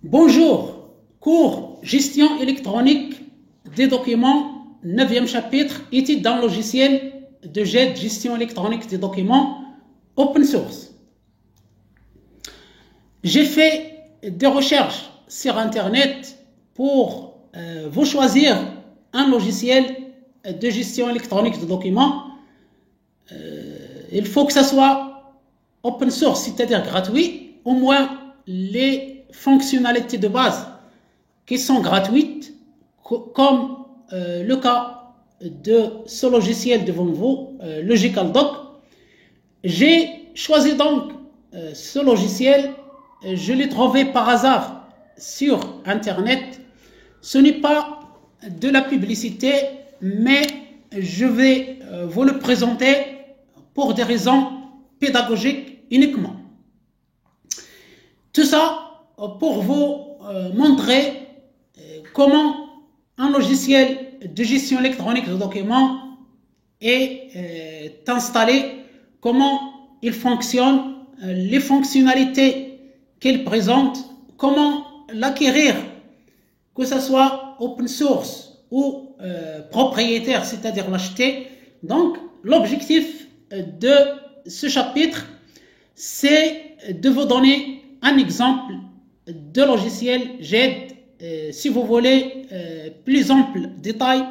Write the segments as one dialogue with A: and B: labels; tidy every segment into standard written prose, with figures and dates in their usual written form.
A: Bonjour, cours gestion électronique des documents, 9e chapitre, étude d'un logiciel de GED, gestion électronique des documents, open source. J'ai fait des recherches sur Internet pour vous choisir un logiciel de gestion électronique de documents. Il faut que ça soit open source, c'est-à-dire gratuit, au moins les fonctionnalités de base qui sont gratuites, comme le cas de ce logiciel devant vous, LogicalDoc. J'ai choisi donc ce logiciel, je l'ai trouvé par hasard sur Internet. Ce n'est pas de la publicité, mais je vais vous le présenter pour des raisons pédagogiques uniquement. Tout ça pour vous montrer comment un logiciel de gestion électronique de documents est installé, comment il fonctionne, les fonctionnalités qu'il présente, comment l'acquérir, que ce soit open source ou propriétaire, c'est-à-dire l'acheter. Donc, l'objectif de ce chapitre, c'est de vous donner un exemple de logiciel GED. Si vous voulez plus ample détail,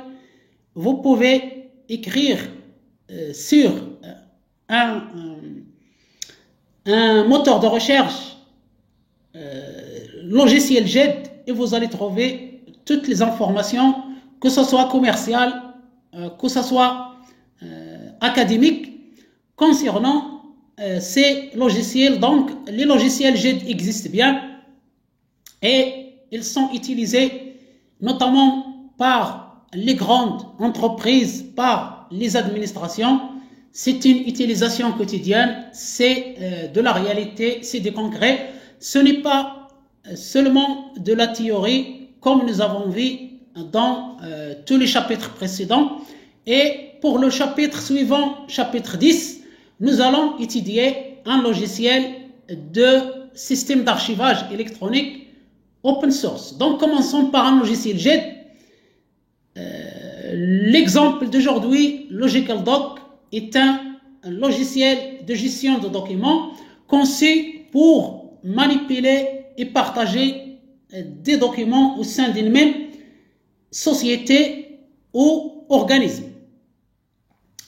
A: vous pouvez écrire sur un moteur de recherche logiciel GED et vous allez trouver toutes les informations, que ce soit commercial, que ce soit académique, concernant ces logiciels. Donc, les logiciels GED existent bien et ils sont utilisés notamment par les grandes entreprises, par les administrations. C'est une utilisation quotidienne, c'est de la réalité, c'est du concret. Ce n'est pas seulement de la théorie, comme nous avons vu dans tous les chapitres précédents. Et pour le chapitre suivant, chapitre 10, nous allons étudier un logiciel de système d'archivage électronique open source. Donc, commençons par un logiciel GED. L'exemple d'aujourd'hui, LogicalDoc, est un logiciel de gestion de documents conçu pour manipuler et partager des documents au sein d'une même société ou organisme.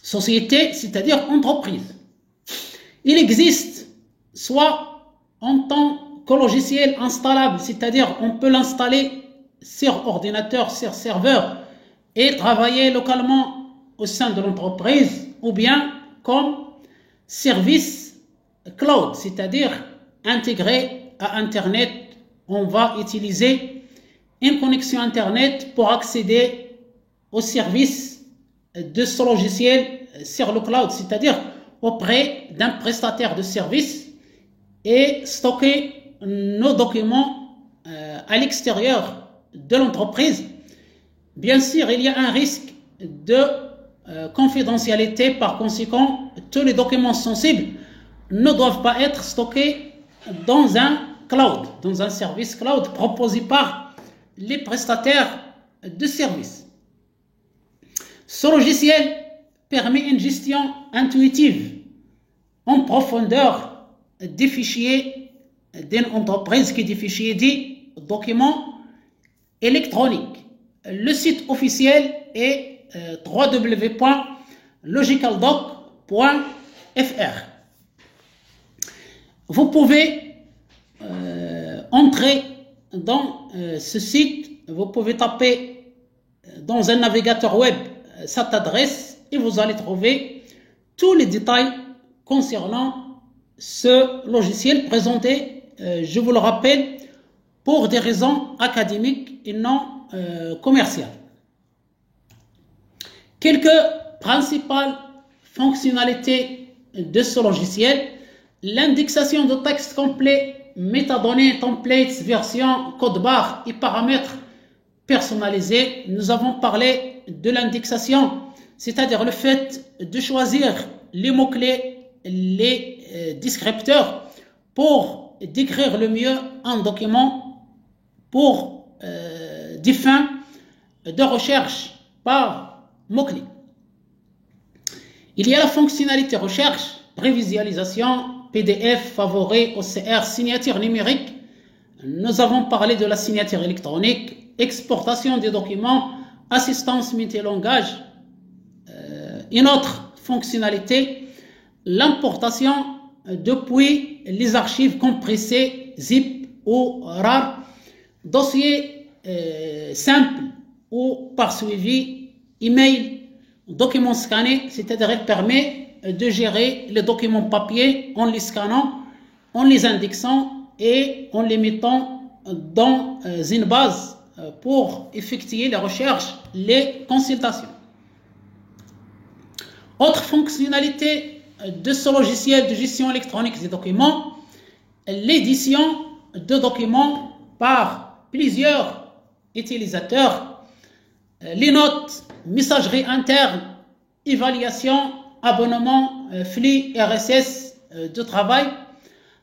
A: Société, c'est-à-dire entreprise. Il existe soit en tant que logiciel installable, c'est-à-dire on peut l'installer sur ordinateur, sur serveur et travailler localement au sein de l'entreprise, ou bien comme service cloud, c'est-à-dire intégré à Internet. On va utiliser une connexion Internet pour accéder aux services de ce logiciel sur le cloud, c'est-à-dire auprès d'un prestataire de service, et stocker nos documents à l'extérieur de l'entreprise. Bien sûr, il y a un risque de confidentialité. Par conséquent, tous les documents sensibles ne doivent pas être stockés dans un cloud, dans un service cloud proposé par les prestataires de services. Ce logiciel permet une gestion intuitive en profondeur des fichiers d'une entreprise, qui est des fichiers dits documents électroniques. Le site officiel est www.logicaldoc.fr. Vous pouvez entrer dans ce site, vous pouvez taper dans un navigateur web cette adresse et vous allez trouver tous les détails concernant ce logiciel présenté, je vous le rappelle, pour des raisons académiques et non commerciales. Quelques principales fonctionnalités de ce logiciel: l'indexation de texte complet, métadonnées, templates, versions, code barre et paramètres personnalisés. Nous avons parlé de l'indexation, c'est-à-dire le fait de choisir les mots-clés, les descripteurs pour décrire le mieux un document pour des fins de recherche par mots-clés. Il y a la fonctionnalité recherche, prévisualisation, PDF, favori, OCR, signature numérique. Nous avons parlé de la signature électronique, exportation des documents, assistance multilangage. Une autre fonctionnalité, l'importation depuis les archives compressées, zip ou RAR, dossier simple ou par suivi, email, document scanné, c'est-à-dire il permet de gérer les documents papier en les scannant, en les indexant et en les mettant dans une base pour effectuer les recherches, les consultations. Autre fonctionnalité de ce logiciel de gestion électronique des documents, l'édition de documents par plusieurs utilisateurs, les notes, messagerie interne, évaluation, abonnement, flux RSS de travail,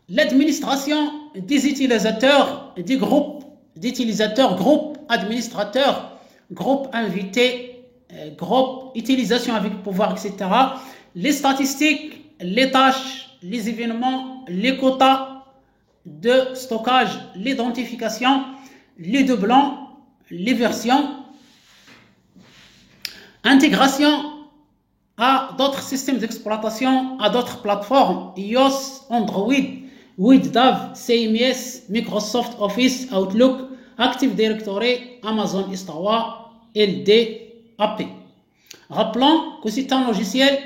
A: l'administration des utilisateurs, des groupes d'utilisateurs, groupes administrateurs, groupes invités, groupes utilisation avec pouvoir, etc. Les statistiques, les tâches, les événements, les quotas de stockage, l'identification, les doublons, les versions, intégration à d'autres systèmes d'exploitation, à d'autres plateformes, iOS, Android, WinDAV, CMS, Microsoft Office, Outlook, Active Directory, Amazon Istawa, LDAP. Rappelons que c'est un logiciel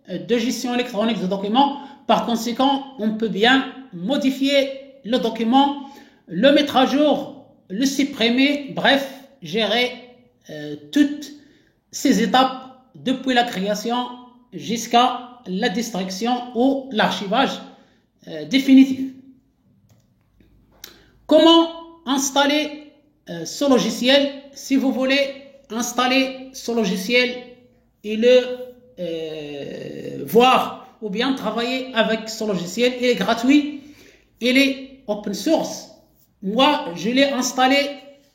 A: de gestion électronique de documents. Par conséquent, on peut bien modifier le document, le mettre à jour, le supprimer, bref, gérer toutes ces étapes depuis la création jusqu'à la destruction ou l'archivage définitif. Comment installer ce logiciel? Si vous voulez installer ce logiciel et le voir ou bien travailler avec ce logiciel, il est gratuit, il est open source. Moi, je l'ai installé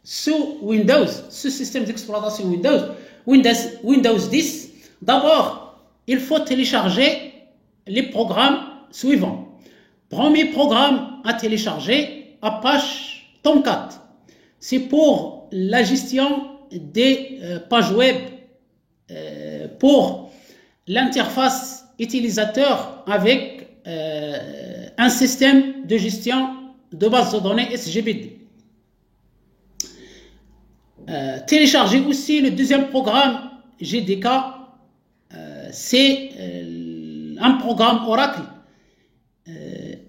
A: sous Windows, ce système d'exploitation Windows 10. D'abord, il faut télécharger les programmes suivants. Premier programme à télécharger, Apache Tomcat. C'est pour la gestion des pages web, pour l'interface utilisateur avec un système de gestion de base de données SGBD. Télécharger aussi le deuxième programme GDK, c'est un programme Oracle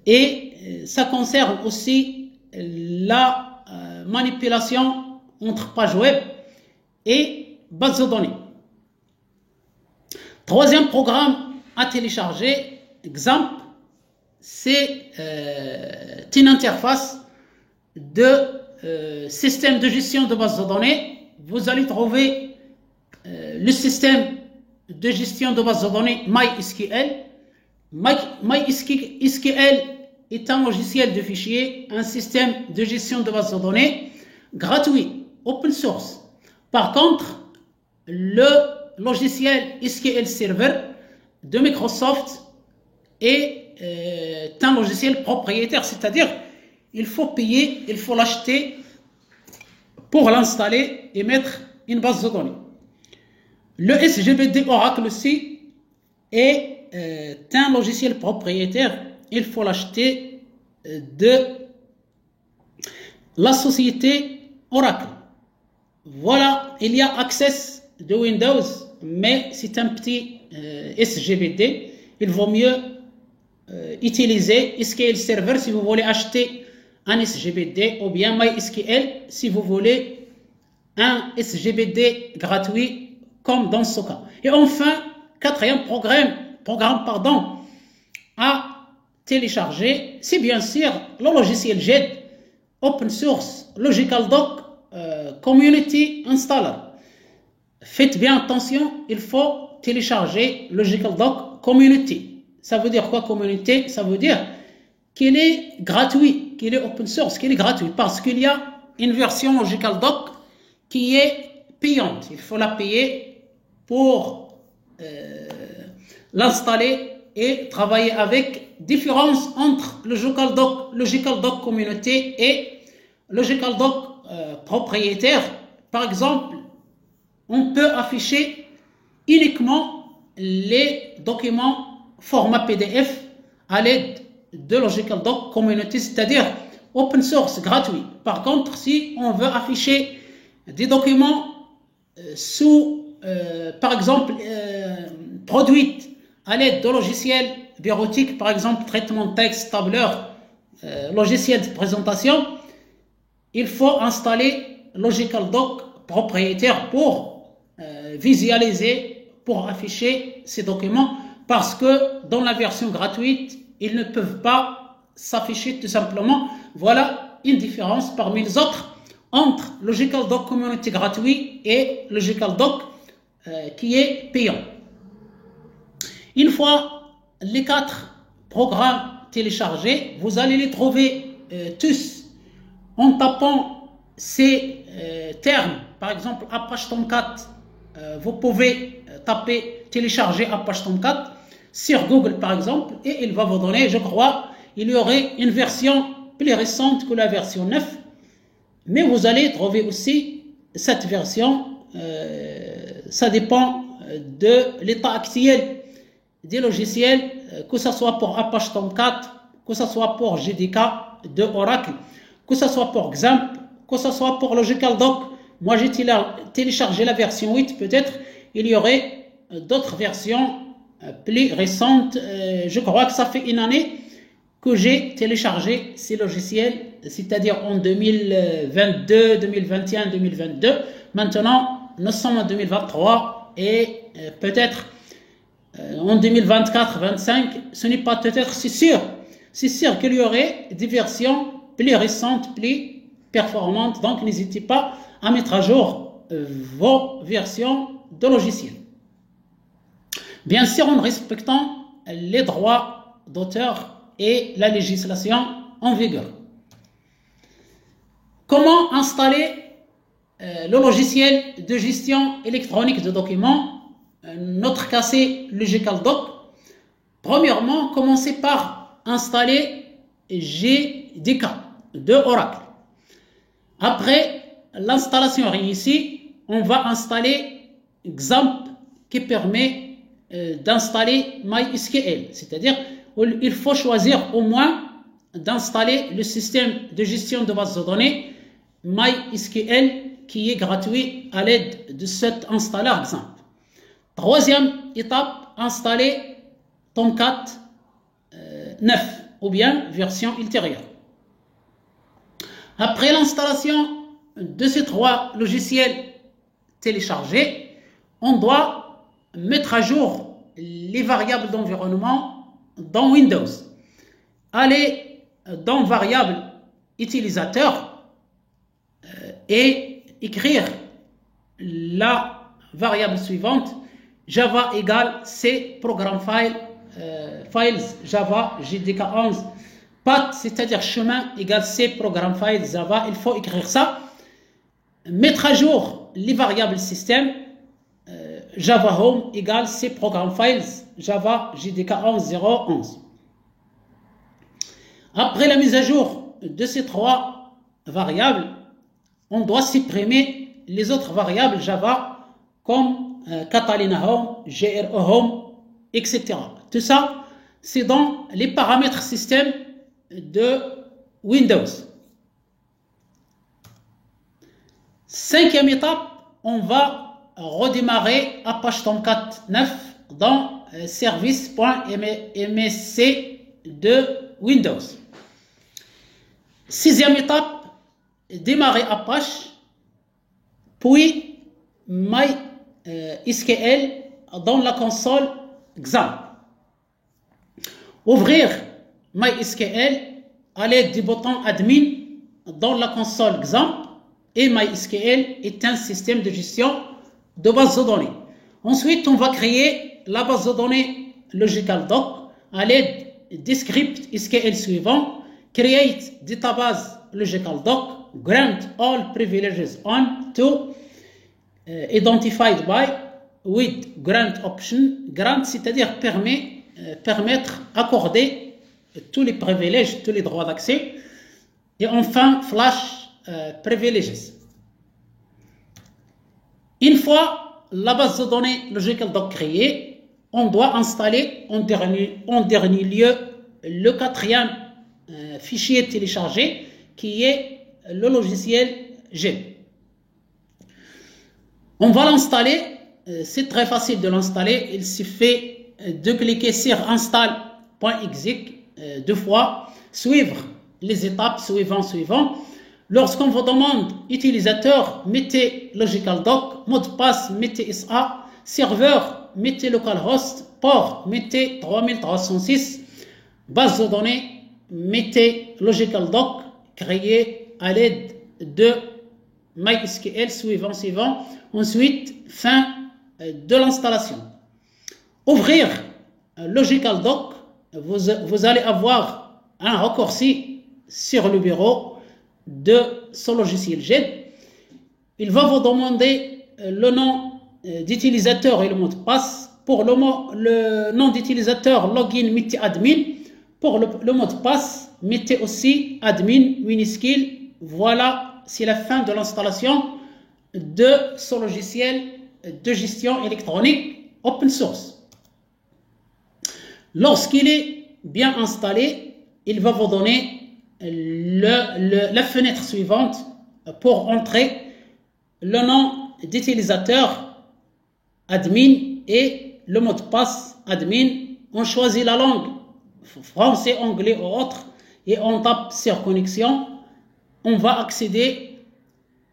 A: et ça concerne aussi la manipulation entre pages web et bases de données. Troisième programme à télécharger, exemple, c'est une interface de système de gestion de base de données. Vous allez trouver le système de gestion de base de données MySQL. MySQL est un logiciel de fichiers, un système de gestion de base de données gratuit, open source. Par contre, le logiciel SQL Server de Microsoft est un logiciel propriétaire, c'est-à-dire il faut payer, il faut l'acheter pour l'installer et mettre une base de données. Le SGBD Oracle aussi est un logiciel propriétaire, il faut l'acheter de la société Oracle. Voilà, il y a Access de Windows, mais c'est un petit SGBD. Il vaut mieux utiliser SQL Server si vous voulez acheter un SGBD ou bien MySQL si vous voulez un SGBD gratuit comme dans ce cas. Et enfin, quatrième programme à télécharger, c'est bien sûr le logiciel GED, Open Source Logical Doc Community Installer. Faites bien attention, il faut télécharger Logical Doc Community. Ça veut dire quoi communauté? Ça veut dire qu'il est gratuit, qu'il est open source, qu'il est gratuit, parce qu'il y a une version LogicalDoc qui est payante. Il faut la payer pour l'installer et travailler avec. Différence entre LogicalDoc communauté et LogicalDoc propriétaire. Par exemple, on peut afficher uniquement les documents format PDF à l'aide de LogicalDoc communauté, c'est-à-dire open source, gratuit. Par contre, si on veut afficher des documents par exemple, produits à l'aide de logiciels bureautiques, par exemple, traitement de texte, tableur, logiciel de présentation, il faut installer LogicalDoc propriétaire pour visualiser, pour afficher ces documents, parce que dans la version gratuite, ils ne peuvent pas s'afficher tout simplement. Voilà une différence parmi les autres entre LogicalDoc Community gratuit et LogicalDoc qui est payant. Une fois les 4 programmes téléchargés, vous allez les trouver tous en tapant ces termes. Par exemple, Apache Tomcat, vous pouvez taper télécharger Apache Tomcat sur Google par exemple, et il va vous donner, je crois, il y aurait une version plus récente que la version 9, mais vous allez trouver aussi cette version, ça dépend de l'état actuel des logiciels, que ce soit pour Apache Tomcat, que ce soit pour JDK de Oracle, que ce soit pour XAMPP, que ce soit pour LogicalDoc. Moi j'ai téléchargé la version 8, peut-être il y aurait d'autres versions plus récentes. Je crois que ça fait une année que j'ai téléchargé ces logiciels, c'est-à-dire en 2022, 2021, 2022. Maintenant, nous sommes en 2023 et peut-être en 2024-25, ce n'est pas peut-être, c'est sûr. C'est sûr qu'il y aurait des versions plus récentes, plus performantes. Donc, n'hésitez pas à mettre à jour vos versions de logiciels. Bien sûr, en respectant les droits d'auteur et la législation en vigueur. Comment installer le logiciel de gestion électronique de documents, notre cassé LogicalDoc? Premièrement, commencez par installer JDK de Oracle. Après l'installation réussie, on va installer XAMPP qui permet d'installer MySQL, c'est-à-dire il faut choisir au moins d'installer le système de gestion de base de données MySQL qui est gratuit à l'aide de cet installeur XAMPP. Troisième étape, installer Tomcat 9 ou bien version ultérieure. Après l'installation de ces 3 logiciels téléchargés, on doit mettre à jour les variables d'environnement dans Windows. Allez dans variable utilisateur et écrire la variable suivante: Java égale C program files Java JDK 11 path, c'est-à-dire chemin égale C program files Java. Il faut écrire ça. Mettre à jour les variables système. Java Home égale C program files Java JDK 11.0.11. Après la mise à jour de ces 3 variables, on doit supprimer les autres variables Java comme Catalina Home, GRE Home, etc. Tout ça, c'est dans les paramètres système de Windows. 5e étape, on va redémarrer Apache Tomcat 9 dans service.msc de Windows. 6e étape, démarrer Apache, puis MySQL dans la console XAMPP. Ouvrir MySQL à l'aide du bouton Admin dans la console XAMPP, et MySQL est un système de gestion de base de données. Ensuite, on va créer la base de données LogicalDoc à l'aide des scripts SQL suivants: create database LogicalDoc, grant all privileges on to identified by with grant option. Grant, c'est-à-dire permettre, accorder tous les privilèges, tous les droits d'accès. Et enfin, flash privileges. Une fois la base de données LogicalDoc créée, on doit installer en dernier lieu le quatrième fichier téléchargé qui est le logiciel GED. On va l'installer, c'est très facile de l'installer, il suffit de cliquer sur install.exec deux fois, suivre les étapes suivant. Lorsqu'on vous demande utilisateur, mettez LogicalDoc, mot de passe, mettez SA, serveur, mettez localhost, port, mettez 3306, base de données, mettez LogicalDoc, créé à l'aide de MySQL, suivant. Ensuite, fin de l'installation. Ouvrir LogicalDoc, vous allez avoir un raccourci sur le bureau de ce logiciel GED. Il va vous demander le nom d'utilisateur et le mot de passe. Pour le nom d'utilisateur, login, mettez admin. Pour le mot de passe, mettez aussi admin minuscule. Voilà, c'est la fin de l'installation de ce logiciel de gestion électronique open source. Lorsqu'il est bien installé, il va vous donner la fenêtre suivante pour entrer le nom d'utilisateur admin et le mot de passe admin. On choisit la langue français, anglais ou autre et on tape sur connexion. On va accéder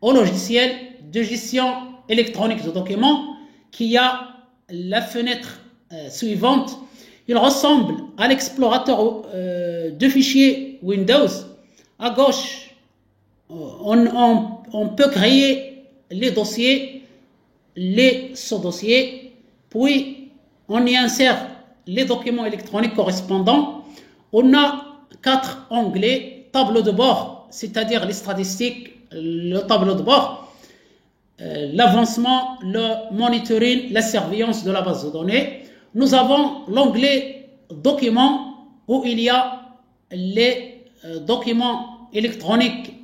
A: au logiciel de gestion électronique de documents qui a la fenêtre suivante. Il ressemble à l'explorateur de fichiers Windows. À gauche, on peut créer les dossiers, les sous-dossiers, puis on y insère les documents électroniques correspondants. On a 4 onglets, tableau de bord, c'est-à-dire les statistiques, le tableau de bord, l'avancement, le monitoring, la surveillance de la base de données. Nous avons l'onglet documents où il y a les documents électroniques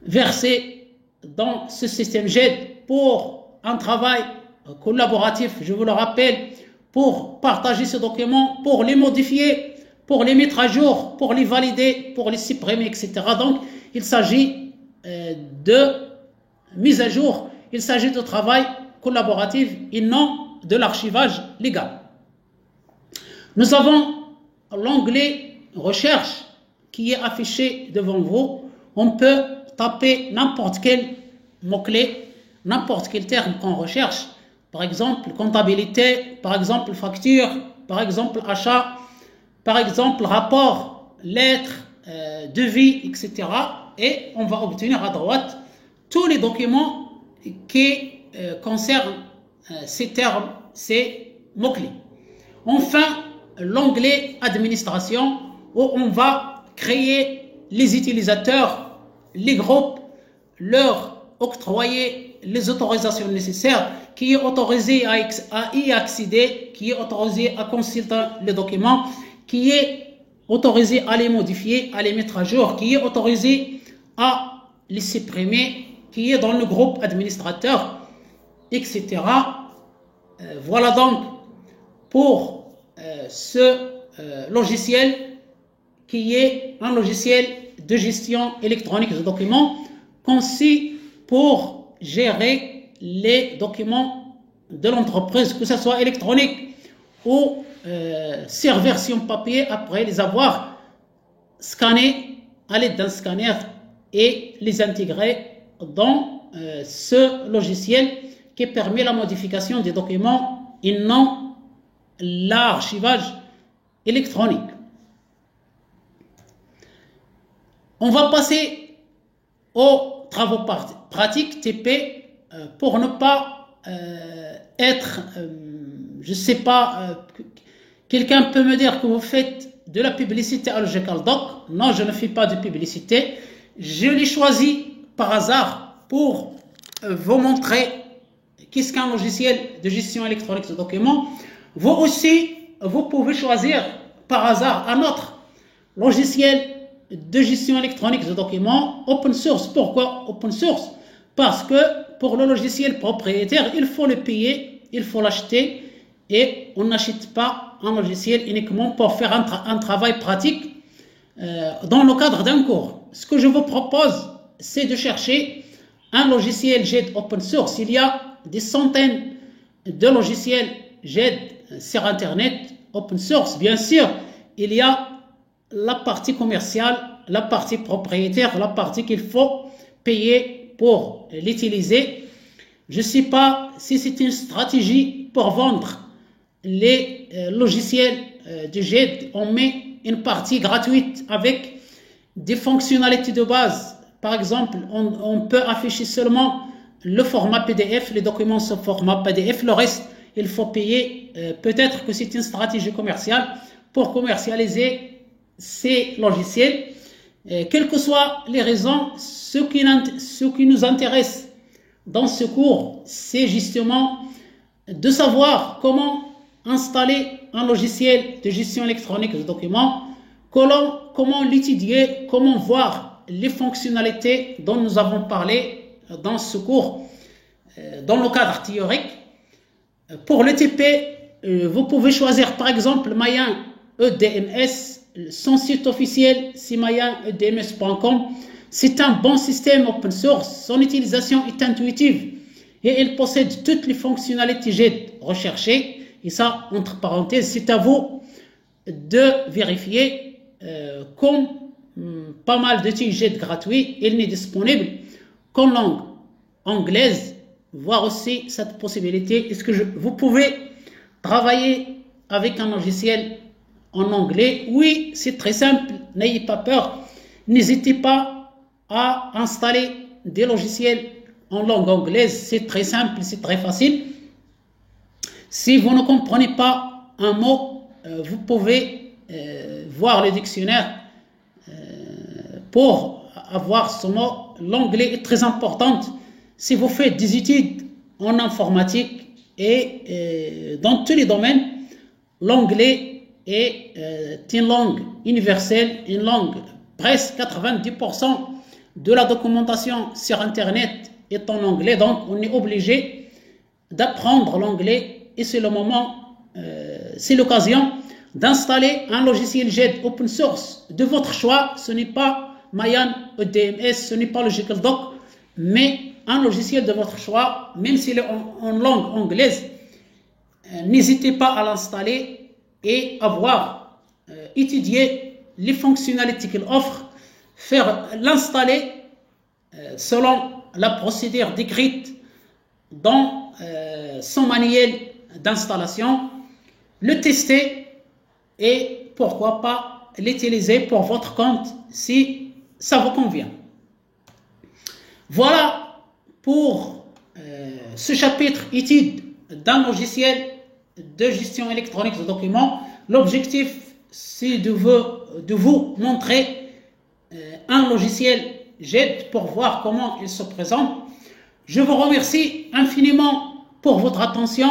A: versés dans ce système GED pour un travail collaboratif, je vous le rappelle, pour partager ces documents, pour les modifier, pour les mettre à jour, pour les valider, pour les supprimer, etc. Donc, il s'agit de mise à jour, il s'agit de travail collaboratif et non de l'archivage légal. Nous avons l'onglet recherche qui est affiché devant vous. On peut taper n'importe quel mot-clé, n'importe quel terme qu'on recherche. Par exemple, comptabilité, par exemple, facture, par exemple, achat, par exemple, rapport, lettre, devis, etc. Et on va obtenir à droite tous les documents qui concernent ces termes, ces mots-clés. Enfin, l'onglet administration où on va créer les utilisateurs, les groupes, leur octroyer les autorisations nécessaires, qui est autorisé à y accéder, qui est autorisé à consulter les documents, qui est autorisé à les modifier, à les mettre à jour, qui est autorisé à les supprimer, qui est dans le groupe administrateur, etc. Voilà donc pour ce logiciel qui est un logiciel de gestion électronique de documents conçu pour gérer les documents de l'entreprise, que ce soit électronique ou sur version papier, après les avoir scannés à l'aide d'un scanner et les intégrer dans ce logiciel qui permet la modification des documents et non l'archivage électronique. On va passer aux travaux pratiques TP pour ne pas être, je ne sais pas, quelqu'un peut me dire que vous faites de la publicité à Logical Doc. Non, je ne fais pas de publicité. Je l'ai choisi par hasard pour vous montrer qu'est-ce qu'un logiciel de gestion électronique de documents. Vous aussi, vous pouvez choisir par hasard un autre logiciel de gestion électronique de documents open source. Pourquoi open source? Parce que pour le logiciel propriétaire, il faut le payer, il faut l'acheter et on n'achète pas un logiciel uniquement pour faire un travail pratique dans le cadre d'un cours. Ce que je vous propose, c'est de chercher un logiciel GED open source. Il y a des centaines de logiciels GED sur Internet open source. Bien sûr, il y a la partie commerciale, la partie propriétaire, la partie qu'il faut payer pour l'utiliser. Je ne sais pas si c'est une stratégie pour vendre les logiciels de GED. On met une partie gratuite avec des fonctionnalités de base. Par exemple, on peut afficher seulement le format PDF, les documents sous format PDF. Le reste, il faut payer. Peut-être que c'est une stratégie commerciale pour commercialiser ces logiciels. Quelles que soient les raisons, ce qui nous intéresse dans ce cours, c'est justement de savoir comment installer un logiciel de gestion électronique de documents, comment l'étudier, comment voir les fonctionnalités dont nous avons parlé dans ce cours, dans le cadre théorique. Pour le TP, vous pouvez choisir par exemple Mayan EDMS. Son site officiel, c'est mayanedms.com. C'est un bon système open source. Son utilisation est intuitive et il possède toutes les fonctionnalités GED recherchées. Et ça, entre parenthèses, c'est à vous de vérifier. Comme pas mal d'outils GED gratuits, il n'est disponible qu'en langue anglaise. Voir aussi cette possibilité. Est-ce que vous pouvez travailler avec un logiciel en anglais? Oui, c'est très simple. N'ayez pas peur. N'hésitez pas à installer des logiciels en langue anglaise. C'est très simple, c'est très facile. Si vous ne comprenez pas un mot, vous pouvez voir le dictionnaire pour avoir ce mot. L'anglais est très important. Si vous faites des études en informatique et dans tous les domaines, l'anglais est une langue universelle, une langue presque 90% de la documentation sur Internet est en anglais. Donc, on est obligé d'apprendre l'anglais et c'est le moment, c'est l'occasion d'installer un logiciel GED open source de votre choix. Ce n'est pas Mayan EDMS, ce n'est pas Logical Doc, mais un logiciel de votre choix, même s'il est en langue anglaise. N'hésitez pas à l'installer et à voir, étudier les fonctionnalités qu'il offre, faire l'installer selon la procédure décrite dans son manuel d'installation, le tester et pourquoi pas l'utiliser pour votre compte si ça vous convient. Voilà pour ce chapitre étude d'un logiciel de gestion électronique de documents. L'objectif, c'est de vous montrer un logiciel GED pour voir comment il se présente. Je vous remercie infiniment pour votre attention.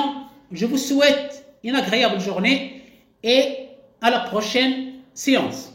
A: Je vous souhaite une agréable journée et à la prochaine séance.